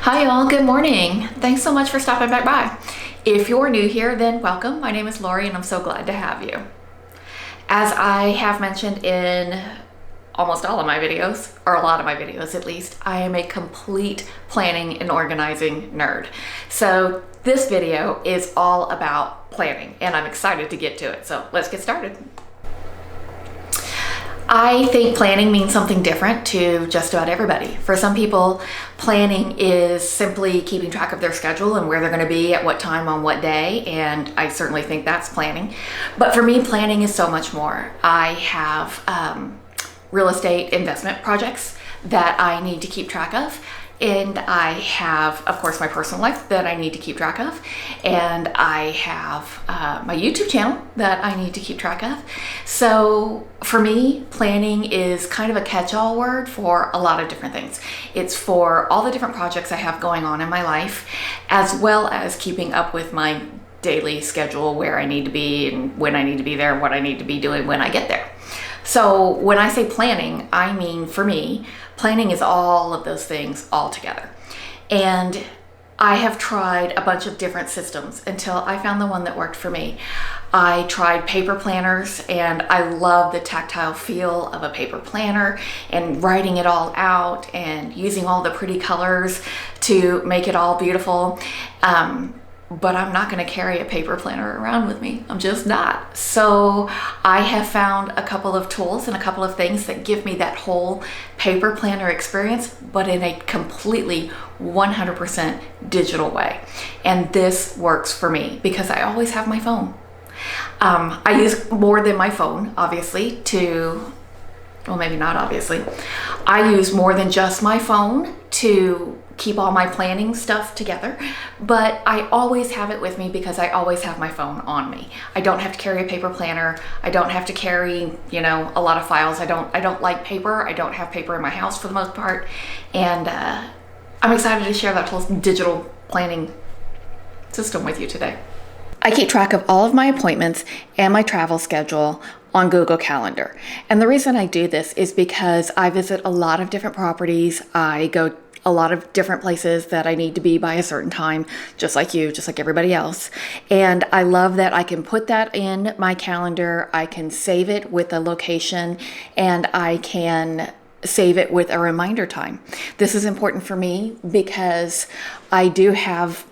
Hi y'all, good morning. Thanks so much for stopping back by. If you're new here, then welcome. My name is Lori and I'm so glad to have you. As I have mentioned in almost all of my videos, or a lot of my videos at least, I am a complete planning and organizing nerd. So this video is all about planning and I'm excited to get to it. So let's get started. I think planning means something different to just about everybody. For some people, planning is simply keeping track of their schedule and where they're going to be at what time on what day, and I certainly think that's planning. But for me, planning is so much more. I have real estate investment projects that I need to keep track of. And I have, of course, my personal life that I need to keep track of. And I have my YouTube channel that I need to keep track of. So for me, planning is kind of a catch-all word for a lot of different things. It's for all the different projects I have going on in my life, as well as keeping up with my daily schedule, where I need to be and when I need to be there, what I need to be doing when I get there. So when I say planning, I mean, for me, planning is all of those things all together. And I have tried a bunch of different systems until I found the one that worked for me. I tried paper planners and I love the tactile feel of a paper planner and writing it all out and using all the pretty colors to make it all beautiful. But I'm not going to carry a paper planner around with me. I'm just not. So I have found a couple of tools and a couple of things that give me that whole paper planner experience, but in a completely 100% digital way. And this works for me because I always have my phone. I use more than my phone, obviously, well, maybe not obviously. I use more than just my phone to keep all my planning stuff together, but I always have it with me because I always have my phone on me. I don't have to carry a paper planner. I don't have to carry, a lot of files. I don't like paper. I don't have paper in my house for the most part. And I'm excited to share that whole digital planning system with you today. I keep track of all of my appointments and my travel schedule on Google Calendar. And the reason I do this is because I visit a lot of different properties. I go a lot of different places that I need to be by a certain time, just like you, just like everybody else. And I love that I can put that in my calendar. I can save it with a location and I can save it with a reminder time. This is important for me because I do have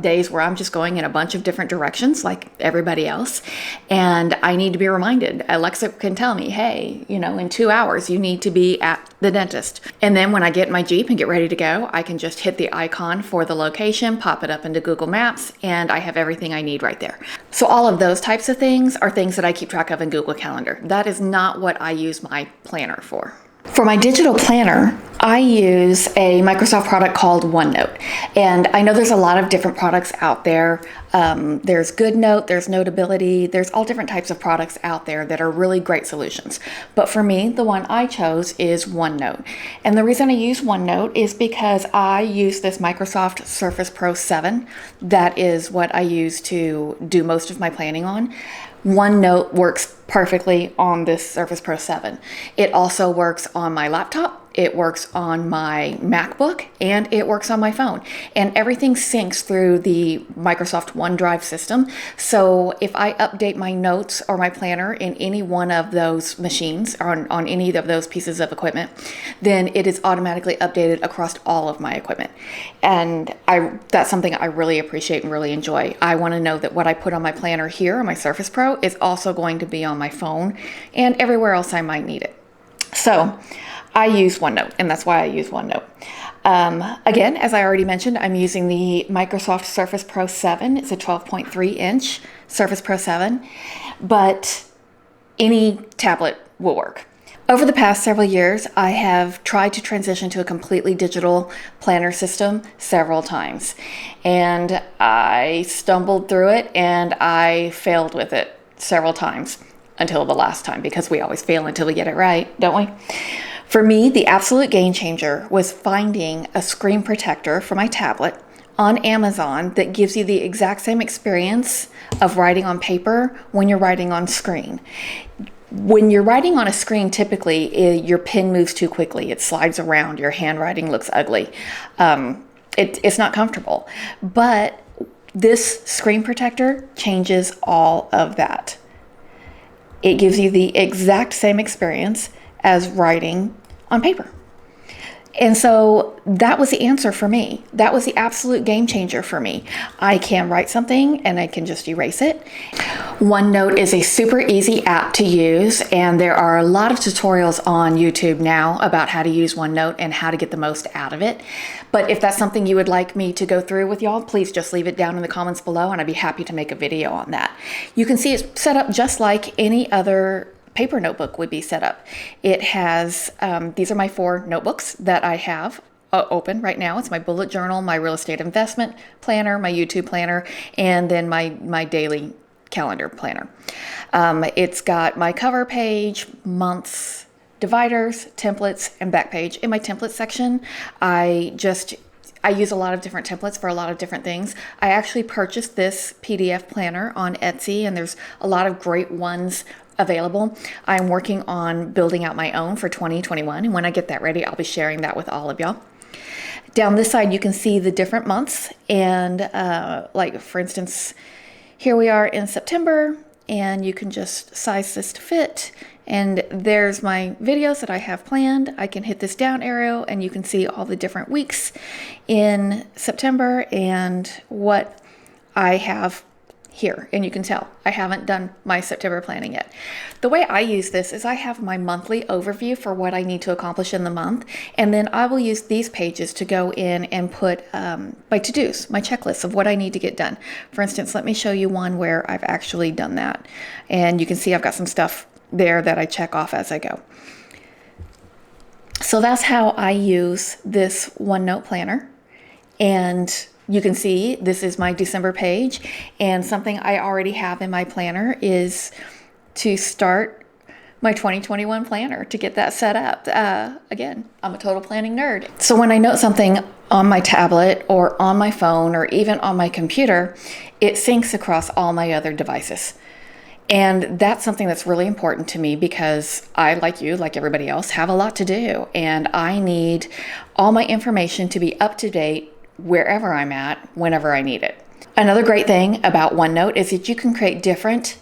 days where I'm just going in a bunch of different directions like everybody else. And I need to be reminded. Alexa can tell me, hey, in 2 hours, you need to be at the dentist. And then when I get in my Jeep and get ready to go, I can just hit the icon for the location, pop it up into Google Maps, and I have everything I need right there. So all of those types of things are things that I keep track of in Google Calendar. That is not what I use my planner for. For my digital planner, I use a Microsoft product called OneNote. And I know there's a lot of different products out there. There's GoodNote, there's Notability, there's all different types of products out there that are really great solutions. But for me, the one I chose is OneNote. And the reason I use OneNote is because I use this Microsoft Surface Pro 7. That is what I use to do most of my planning on. OneNote works perfectly on this Surface Pro 7. It also works on my laptop, it works on my MacBook, and it works on my phone. And everything syncs through the Microsoft OneDrive system. So if I update my notes or my planner in any one of those machines or on any of those pieces of equipment, then it is automatically updated across all of my equipment. And that's something I really appreciate and really enjoy. I want to know that what I put on my planner here on my Surface Pro is also going to be on my phone and everywhere else I might need it. So I use OneNote, and that's why I use OneNote. Again, as I already mentioned, I'm using the Microsoft Surface Pro 7. It's a 12.3 inch Surface Pro 7, but any tablet will work. Over the past several years, I have tried to transition to a completely digital planner system several times, and I stumbled through it and I failed with it several times until the last time, because we always fail until we get it right, don't we? For me, the absolute game changer was finding a screen protector for my tablet on Amazon that gives you the exact same experience of writing on paper when you're writing on screen. When you're writing on a screen, typically your pen moves too quickly. It slides around. Your handwriting looks ugly. It's not comfortable. But this screen protector changes all of that. It gives you the exact same experience as writing on paper. And so that was the answer for me. That was the absolute game changer for me. I can write something and I can just erase it. OneNote is a super easy app to use, and there are a lot of tutorials on YouTube now about how to use OneNote and how to get the most out of it. But if that's something you would like me to go through with y'all, please just leave it down in the comments below and I'd be happy to make a video on that. You can see it's set up just like any other paper notebook would be set up. It has, these are my 4 notebooks that I have open right now. It's my bullet journal, my real estate investment planner, my YouTube planner, and then my daily calendar planner. It's got my cover page, months, dividers, templates, and back page. In my template section, I use a lot of different templates for a lot of different things. I actually purchased this PDF planner on Etsy, and there's a lot of great ones available. I'm working on building out my own for 2021, and when I get that ready, I'll be sharing that with all of y'all. Down this side, you can see the different months, and like for instance, here we are in September, and you can just size this to fit. And there's my videos that I have planned. I can hit this down arrow and you can see all the different weeks in September and what I have here. And you can tell I haven't done my September planning yet. The way I use this is I have my monthly overview for what I need to accomplish in the month. And then I will use these pages to go in and put my to-dos, my checklists of what I need to get done. For instance, let me show you one where I've actually done that. And you can see I've got some stuff there that I check off as I go. So that's how I use this OneNote planner. And you can see this is my December page, and something I already have in my planner is to start my 2021 planner, to get that set up. Again, I'm a total planning nerd. So when I note something on my tablet or on my phone or even on my computer, it syncs across all my other devices. And that's something that's really important to me because I, like you, like everybody else, have a lot to do. And I need all my information to be up to date wherever I'm at, whenever I need it. Another great thing about OneNote is that you can create different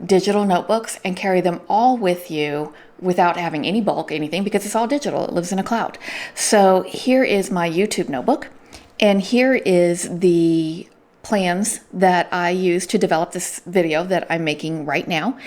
digital notebooks and carry them all with you without having any bulk, anything, because it's all digital. It lives in a cloud. So here is my YouTube notebook, and here is the plans that I use to develop this video that I'm making right now.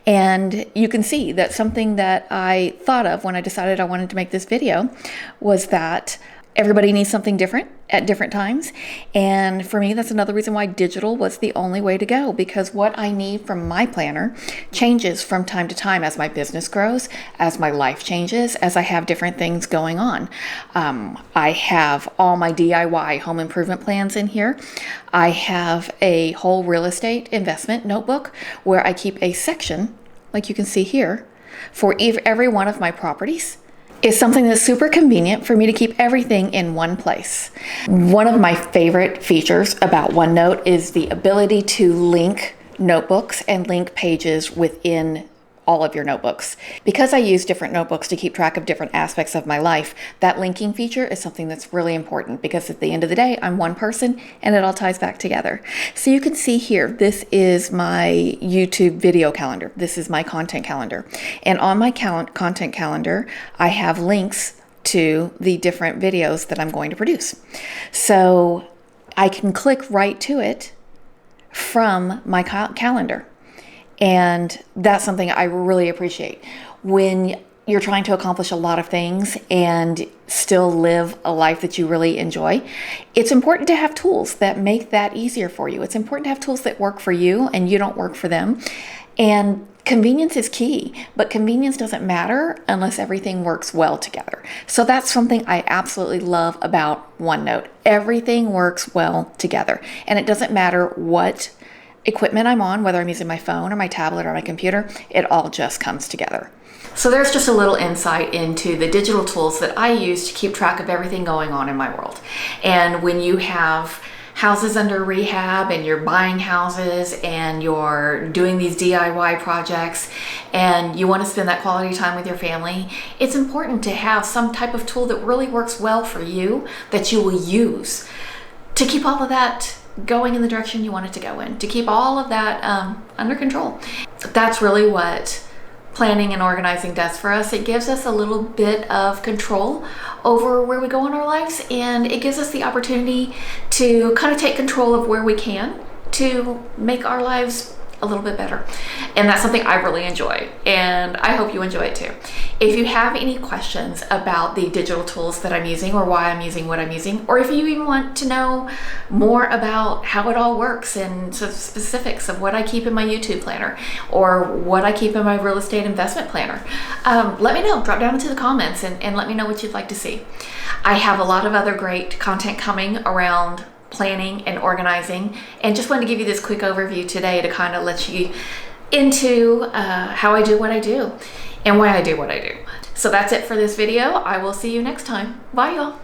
And you can see that something that I thought of when I decided I wanted to make this video was that everybody needs something different at different times. And for me, that's another reason why digital was the only way to go, because what I need from my planner changes from time to time as my business grows, as my life changes, as I have different things going on. I have all my DIY home improvement plans in here. I have a whole real estate investment notebook where I keep a section, like you can see here, for every one of my properties. Is something that's super convenient for me to keep everything in one place. One of my favorite features about OneNote is the ability to link notebooks and link pages within all of your notebooks. Because I use different notebooks to keep track of different aspects of my life, that linking feature is something that's really important because at the end of the day, I'm one person and it all ties back together. So you can see here, this is my YouTube video calendar. This is my content calendar. And on my content calendar, I have links to the different videos that I'm going to produce. So I can click right to it from my calendar. And that's something I really appreciate. When you're trying to accomplish a lot of things and still live a life that you really enjoy, it's important to have tools that make that easier for you. It's important to have tools that work for you and you don't work for them. And convenience is key, but convenience doesn't matter unless everything works well together. So that's something I absolutely love about OneNote. Everything works well together, and it doesn't matter what equipment I'm on, whether I'm using my phone or my tablet or my computer, it all just comes together. So there's just a little insight into the digital tools that I use to keep track of everything going on in my world. And when you have houses under rehab and you're buying houses and you're doing these DIY projects and you want to spend that quality time with your family, it's important to have some type of tool that really works well for you that you will use to keep all of that going in the direction you want it to go in, to keep all of that under control. That's really what planning and organizing does for us. It gives us a little bit of control over where we go in our lives, and it gives us the opportunity to kind of take control of where we can to make our lives a little bit better. And that's something I really enjoy, and I hope you enjoy it too. If you have any questions about the digital tools that I'm using or why I'm using what I'm using, or if you even want to know more about how it all works and some specifics of what I keep in my YouTube planner or what I keep in my real estate investment planner, let me know. Drop down into the comments and let me know what you'd like to see. I have a lot of other great content coming around planning and organizing, and just wanted to give you this quick overview today to kind of let you into how I do what I do and why I do what I do. So that's it for this video. I will see you next time. Bye, y'all.